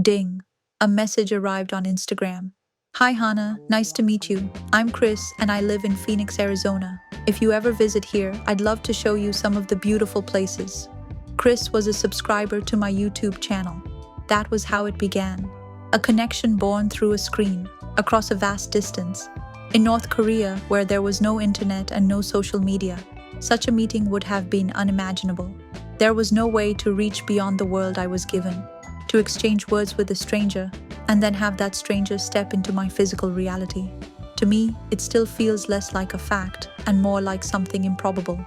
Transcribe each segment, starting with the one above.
Ding. A message arrived on Instagram. Hi Hannah, nice to meet you. I'm Chris and I live in Phoenix, Arizona. If you ever visit here, I'd love to show you some of the beautiful places. Chris was a subscriber to my YouTube channel. That was how it began. A connection born through a screen, across a vast distance. In North Korea, where there was no internet and no social media, such a meeting would have been unimaginable. There was no way to reach beyond the world I was given, to exchange words with a stranger, and then have that stranger step into my physical reality. To me, it still feels less like a fact and more like something improbable.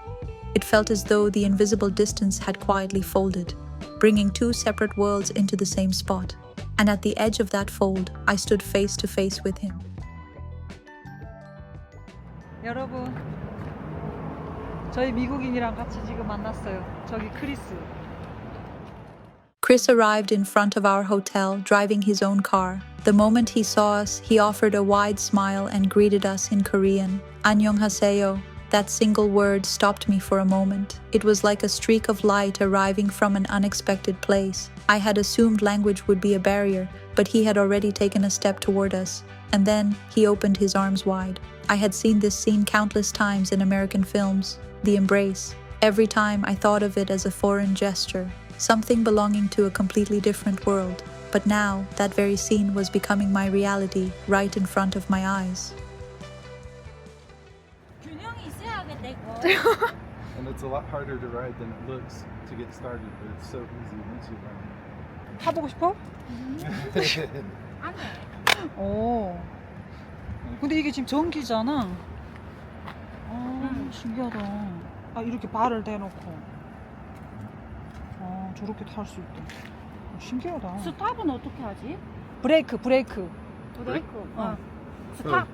It felt as though the invisible distance had quietly folded, bringing two separate worlds into the same spot. And at the edge of that fold, I stood face to face with him. 여러분, 저희 미국인이랑 같이 지금 만났어요. 저기 크리스. Chris arrived in front of our hotel, driving his own car. The moment he saw us, he offered a wide smile and greeted us in Korean. 안녕하세요. That single word stopped me for a moment. It was like a streak of light arriving from an unexpected place. I had assumed language would be a barrier, but he had already taken a step toward us. And then, he opened his arms wide. I had seen this scene countless times in American films. The embrace. Every time I thought of it as a foreign gesture, something belonging to a completely different world. But now, that very scene was becoming my reality, right in front of my eyes. And it's a lot harder to ride than it looks to get started, but it's so easy once you learn. 타보고 싶어? 오. 근데 이게 지금 전기잖아. 아, 신기하다. 아, 이렇게 발을 대놓고. 아, 저렇게 탈 수 있대. 신기하다. 스탑은 어떻게 하지? 브레이크. 브레이크. 어. 스탑.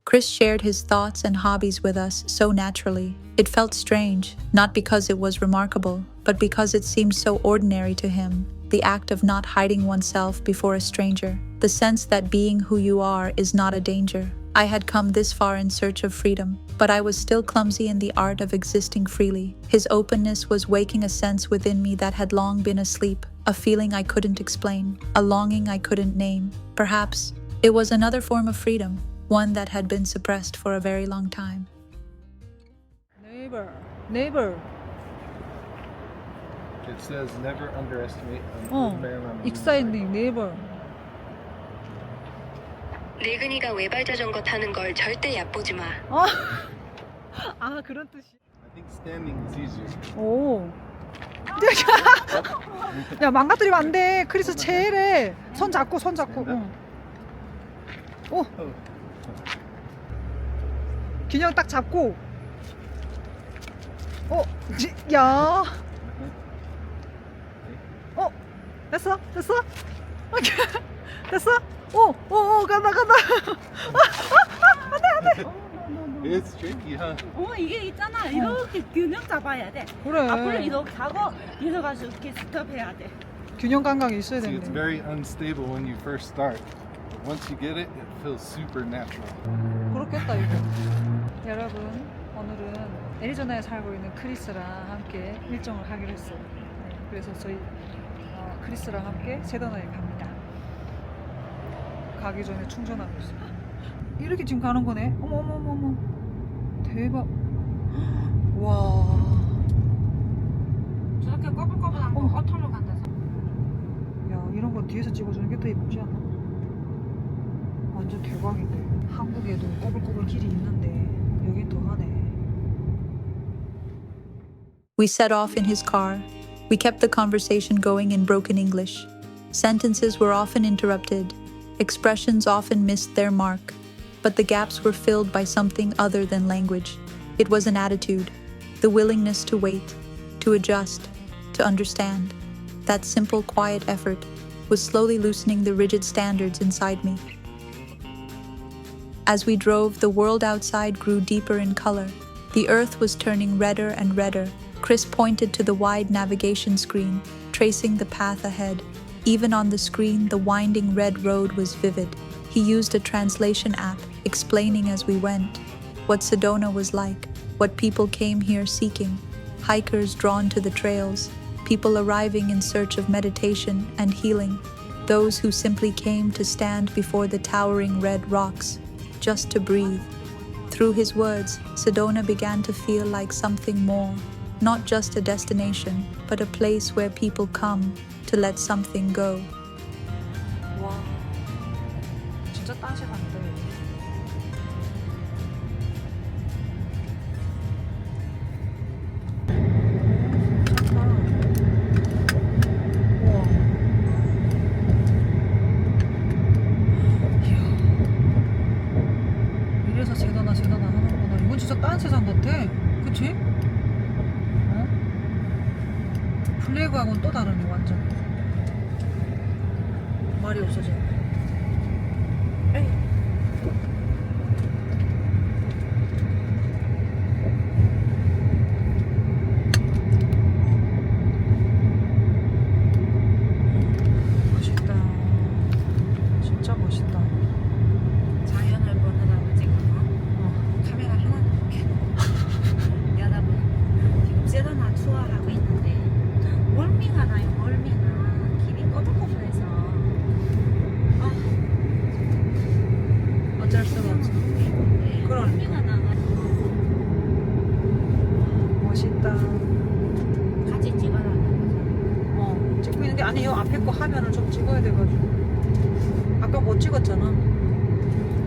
Chris shared his thoughts and hobbies with us so naturally. It felt strange, not because it was remarkable, but because it seemed so ordinary to him. The act of not hiding oneself before a stranger. The sense that being who you are is not a danger. I had come this far in search of freedom, but I was still clumsy in the art of existing freely. His openness was waking a sense within me that had long been asleep, a feeling I couldn't explain, a longing I couldn't name. Perhaps it was another form of freedom, one that had been suppressed for a very long time. Neighbor. It says never underestimate an old man on the exciting neighbor. 늙은이가 외발 자전거 타는 걸 절대 얕보지 마. 아, 그런 뜻이. I think standing is easier. 오. 야, 망가뜨리면 안 돼. 크리스 제일해. 손 잡고. 응. 오. 균형 딱 잡고. 야. 됐어? 됐어? 간다. 안 돼. It's tricky, huh? 이게 있잖아. 이렇게 균형 잡아야 돼. 그래. 앞으로 이렇게 가고 이래가지고 이렇게 스톱해야 돼. 균형 감각이 있어야 See, it's 되는데. very unstable when you first start. But once you get it, it feels super natural. 그렇겠다 이거. 여러분, 오늘은 애리조나에 살고 있는 크리스랑 함께 일정을 하기로 했어요. 네, 그래서 저희 크리스랑 함께 세도나에 갑니다. 가기 전에 충전하고 있어요. 이렇게 지금 가는 거네. 어머. 대박. 와. 저렇게 꼬불꼬불한 거 어터로 간다. 야, 이런 거 뒤에서 찍어주는 게 더 예쁘지 않아? 완전 대박인데. 한국에도 꼬불꼬불 길이 있는데 여긴 더 하네. We set off in his car. We kept the conversation going in broken English. Sentences were often interrupted. Expressions often missed their mark. But the gaps were filled by something other than language. It was an attitude, the willingness to wait, to adjust, to understand. That simple, quiet effort was slowly loosening the rigid standards inside me. As we drove, the world outside grew deeper in color. The earth was turning redder and redder. Chris pointed to the wide navigation screen, tracing the path ahead. Even on the screen, the winding red road was vivid. He used a translation app, explaining as we went what Sedona was like, what people came here seeking, hikers drawn to the trails, people arriving in search of meditation and healing, those who simply came to stand before the towering red rocks, just to breathe. Through his words, Sedona began to feel like something more, not just a destination, but a place where people come to let something go. 와, 진짜 딴시 간다. 이래서 세더나 하는구나. 이건 진짜 딴 세상 같아. 그치? 어? 플레이그하고는 또 다르네 완전. 말이 없어져. 멋있다. 진짜 멋있다. 자연을 보느라고 지금 카메라 하나 여러분 지금 세도나 투어하고 있는데 멀미가 나요. 멀미가 길이 꼬불꼬불해서 어쩔 수가 없어. 그러니까. 멀미가 나가지고 멋있다. 같이 찍어달라고. 찍고 있는데 아니 요 앞에 거 화면을 좀 찍어야 돼가지고 아까 못 찍었잖아.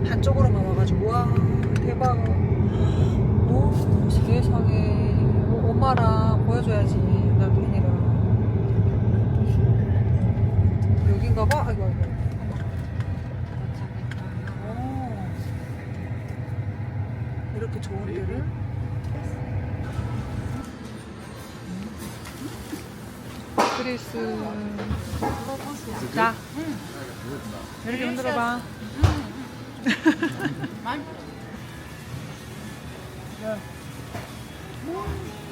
한쪽으로만 와가지고 와 대박. 오 세상에. 엄마랑 보여줘야지 남편이랑. 여긴가 봐. 아이고 아이고. 이렇게 좋은 데를 그리스. 자, 이렇게 흔들어봐.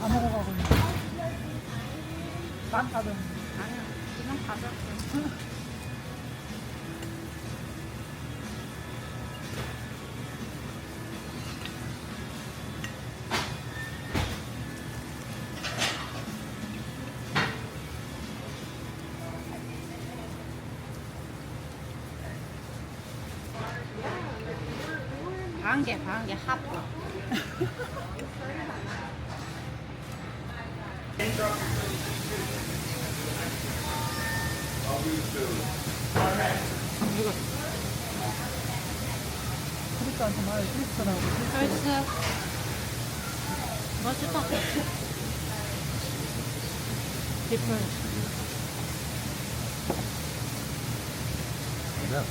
안 먹어가고 있네. 난 가든. 아니야 그냥 가볍게. 반개 하프. 그리스한테 말 그리스라고. 그리스 멋있다. 디플. Yeah.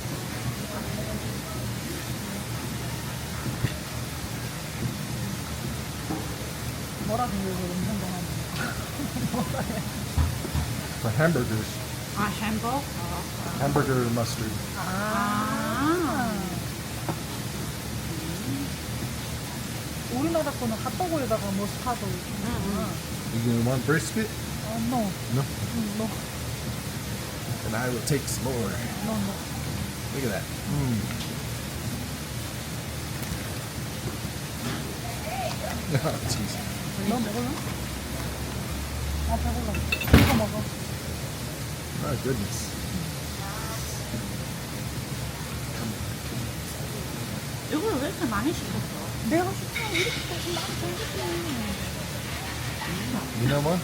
뭐라고 얘기해 엄청 강하네. For hamburgers, 아 햄버거. hamburger mustard. 우리나라 거는 핫도그에다가 머스타드. You gonna want brisket? No. No. No. And I will take some more. No. Look at that. Oh, jeez. 너 먹을래? 아 배불러. 이거 먹어. Oh, goodness. 이걸 왜 이렇게 많이 시켰어? 내가 시켜 이렇게 조금 많이 생겼지. You know what?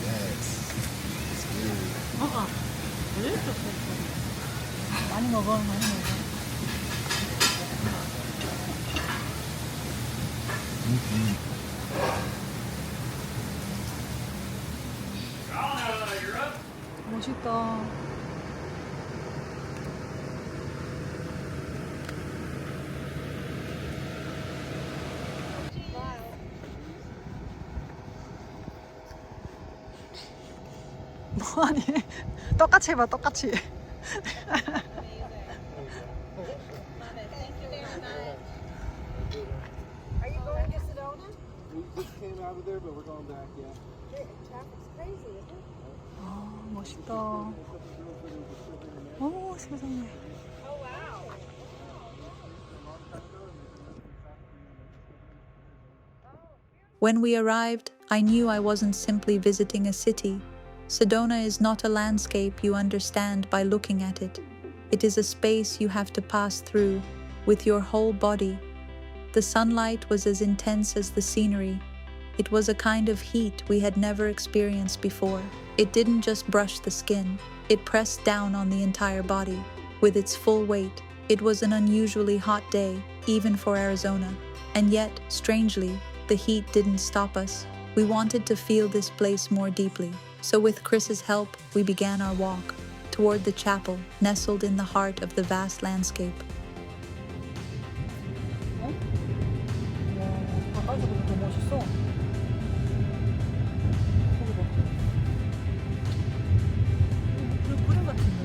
Yes. It's good. 먹어. 왜 이렇게 컸어? 많이 먹어. 많이 먹어. 멋있다. 뭐하니? 똑같이 해봐, 똑같이. Are you going to Sedona? We just came out of there, but we're going back, yeah. Traffic's crazy, isn't it? 아, 멋있다. 오, 세상에. Oh, wow. When we arrived, I knew I wasn't simply visiting a city. Sedona is not a landscape you understand by looking at it. It is a space you have to pass through with your whole body. The sunlight was as intense as the scenery. It was a kind of heat we had never experienced before. It didn't just brush the skin, it pressed down on the entire body with its full weight. It was an unusually hot day, even for Arizona. And yet, strangely, the heat didn't stop us. We wanted to feel this place more deeply. So with Chris's help, we began our walk toward the chapel, nestled in the heart of the vast landscape. 가까이서 보면 더 멋있어. 거기 봐. 그 그림 같은데?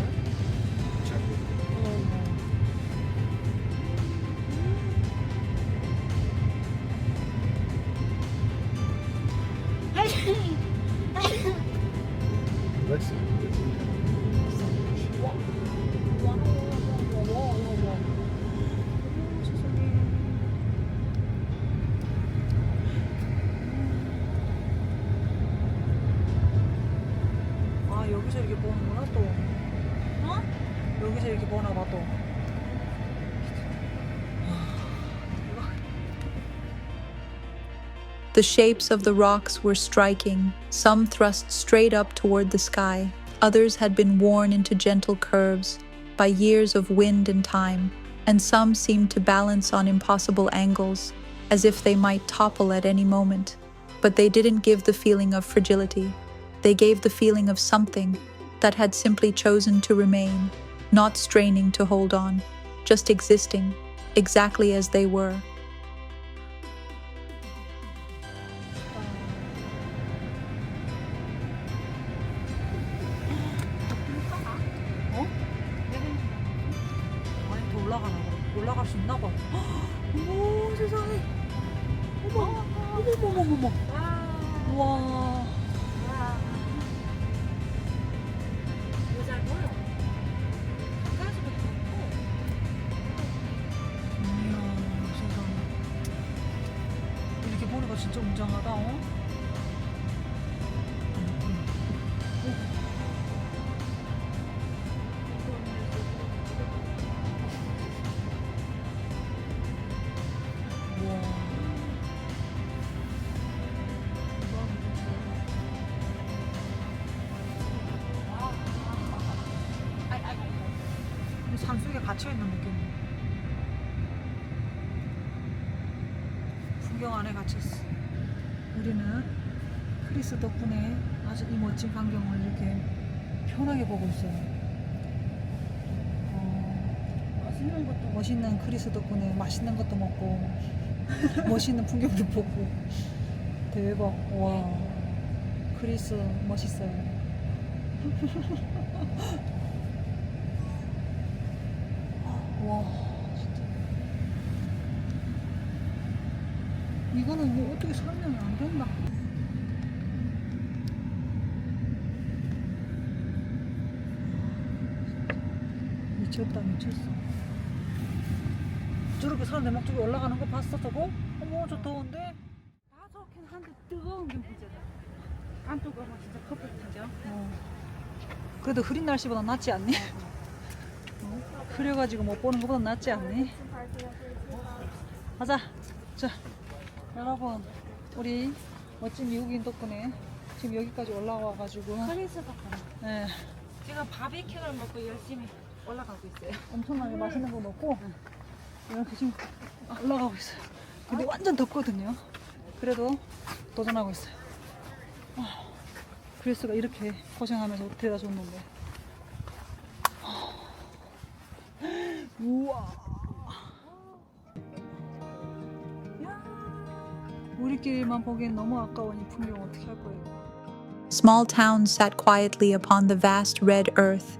Let's see. 아 여기서 이렇게 보는구나 또. 어? 여기서 이렇게 보나 봐 또. The shapes of the rocks were striking. Some thrust straight up toward the sky. Others had been worn into gentle curves by years of wind and time, and some seemed to balance on impossible angles, as if they might topple at any moment. But they didn't give the feeling of fragility. They gave the feeling of something that had simply chosen to remain, not straining to hold on, just existing, exactly as they were. 많이 더 올라가나 봐. 올라갈 수 있나 봐. 어머 세상에. 어머 어머 어머 어머. 와. 잘 보여. 가까이서 보면 이야 세상에. 이렇게 보니까 진짜 웅장하다. 어? 산속에 갇혀있는 느낌이야. 풍경 안에 갇혔어. 우리는 크리스 덕분에 아주 이 멋진 광경을 이렇게 편하게 보고 있어요. 맛있는 것도 멋있는 크리스 덕분에 맛있는 것도 먹고 멋있는 풍경도 보고. 대박. 와, 크리스 멋있어요. 와 진짜 이거는 뭐 어떻게 설명이 안 된다. 미쳤다 미쳤어. 저렇게 사람들 막 저기 올라가는 거 봤어 저거? 어머 저 더운데? 다 좋긴 한데 뜨거운 게 문제다. 안쪽가 막 진짜 커플하죠. 그래도 흐린 날씨보다 낫지 않니? 흐려가지고 못 보는 것보다 낫지 않니? 가자. 자, 여러분, 우리 멋진 미국인 덕분에 지금 여기까지 올라와가지고, 크리스 덕분에 네, 제가 바비큐를 먹고 열심히 올라가고 있어요. 엄청나게 맛있는 거 먹고 이렇게 지금 올라가고 있어요. 근데 완전 덥거든요. 그래도 도전하고 있어요. 크리스가 이렇게 고생하면서 데려다 줬는데. 우와. 우리끼리만 보기엔 너무 아까운 이 풍경 어떻게 할 거예요? Small towns sat quietly upon the vast red earth,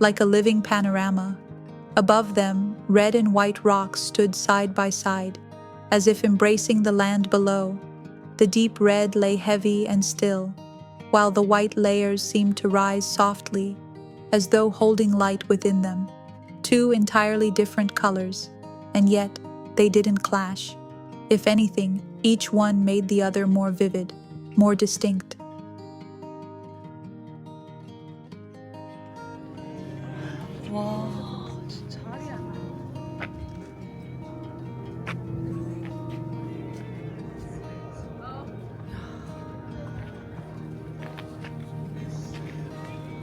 like a living panorama. Above them, red and white rocks stood side by side, as if embracing the land below. The deep red lay heavy and still, while the white layers seemed to rise softly, as though holding light within them. Two entirely different colors, and yet they didn't clash. If anything, each one made the other more vivid. more distinct. 와, 진짜.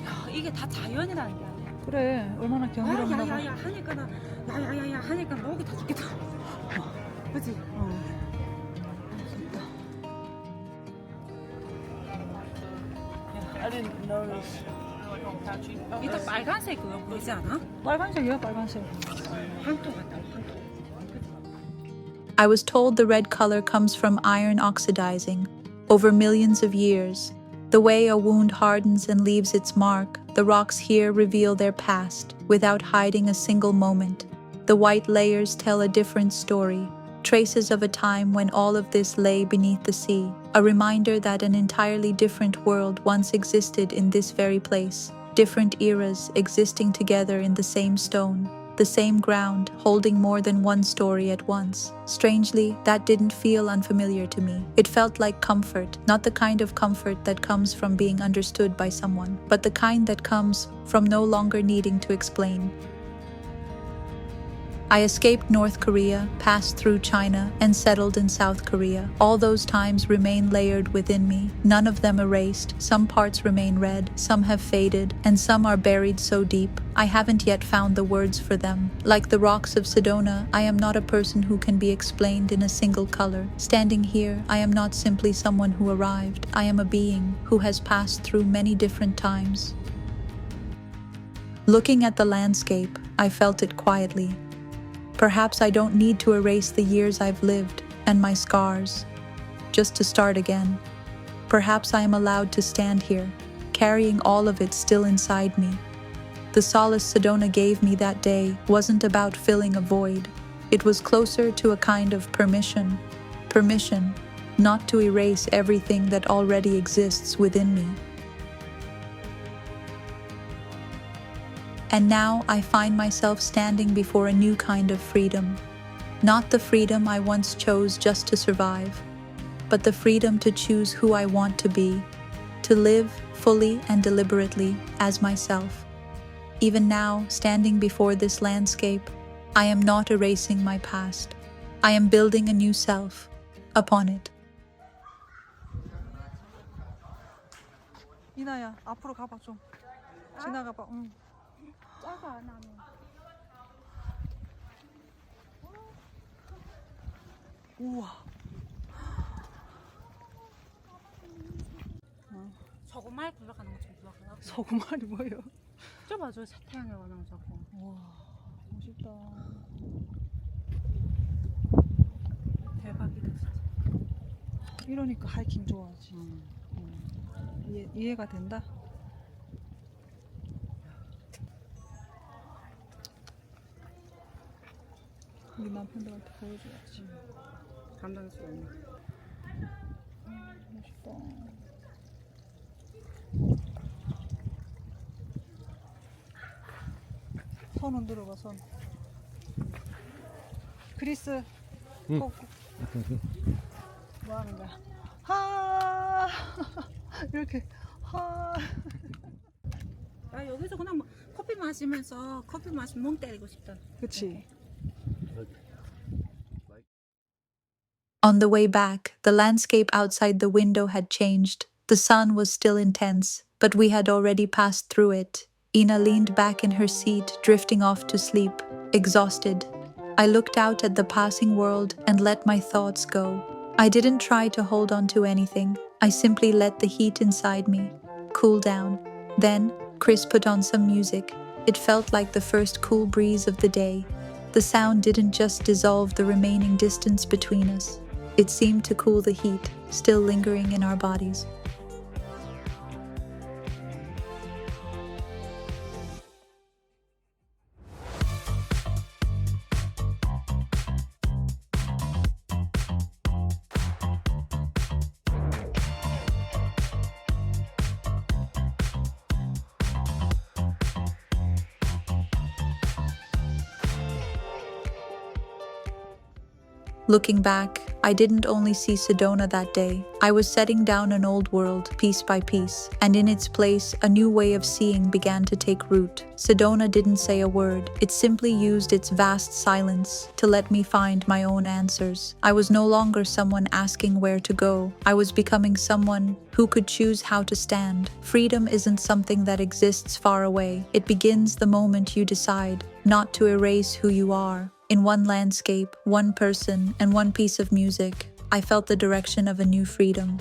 야, 이게 다 자연이라는 게 아니야. 그래, 얼마나 경이롭나 봐. 야야야야 하니까 나 야야야야 하니까 목이 다 죽겠다. 그치? 이따 빨간색 그거 보이지 않아? 빨간색이야, 빨간색. 황토 같다, 황토. I was told the red color comes from iron oxidizing over millions of years. The way a wound hardens and leaves its mark, the rocks here reveal their past without hiding a single moment. The white layers tell a different story, traces of a time when all of this lay beneath the sea, a reminder that an entirely different world once existed in this very place, different eras existing together in the same stone, the same ground, holding more than one story at once. Strangely, that didn't feel unfamiliar to me. It felt like comfort, not the kind of comfort that comes from being understood by someone, but the kind that comes from no longer needing to explain. I escaped North Korea, passed through China, and settled in South Korea. All those times remain layered within me, none of them erased. Some parts remain red, some have faded, and some are buried so deep, I haven't yet found the words for them. Like the rocks of Sedona, I am not a person who can be explained in a single color. Standing here, I am not simply someone who arrived. I am a being who has passed through many different times. Looking at the landscape, I felt it quietly. Perhaps I don't need to erase the years I've lived and my scars, just to start again. Perhaps I am allowed to stand here, carrying all of it still inside me. The solace Sedona gave me that day wasn't about filling a void. It was closer to a kind of permission. Permission not to erase everything that already exists within me. And now I find myself standing before a new kind of freedom. Not the freedom I once chose just to survive, but the freedom to choose who I want to be, to live fully and deliberately as myself. Even now, standing before this landscape, I am not erasing my past. I am building a new self upon it. 이나야, 앞으로 가봐 좀. 지나가봐. 응. 작아 나는. 우와. 저거말 굴러가는 거좀 굴러가나? 소금알이 뭐예요? 저 봐줘 태양에 원하는 저거. 우와, 멋있다. 대박이다 진짜. 이러니까 하이킹 좋아하지. 이해가 된다? 우리 남편들한테 보여줘야지. 감당할 수가 없네. 멋있다. 손 흔들어봐, 손. 크리스, 꼭. 뭐 하는 거야? 하 이렇게 하. 아 여기서 그냥 뭐 커피 마시면서 커피 마시면 멍 때리고 싶다. 그치? On the way back, the landscape outside the window had changed. The sun was still intense, but we had already passed through it. Ina leaned back in her seat, drifting off to sleep, exhausted. I looked out at the passing world and let my thoughts go. I didn't try to hold on to anything. I simply let the heat inside me cool down. Then, Chris put on some music. It felt like the first cool breeze of the day. The sound didn't just dissolve the remaining distance between us. It seemed to cool the heat, still lingering in our bodies. Looking back, I didn't only see Sedona that day. I was setting down an old world, piece by piece, and in its place, a new way of seeing began to take root. Sedona didn't say a word. It simply used its vast silence to let me find my own answers. I was no longer someone asking where to go. I was becoming someone who could choose how to stand. Freedom isn't something that exists far away. It begins the moment you decide not to erase who you are. In one landscape, one person, and one piece of music, I felt the direction of a new freedom.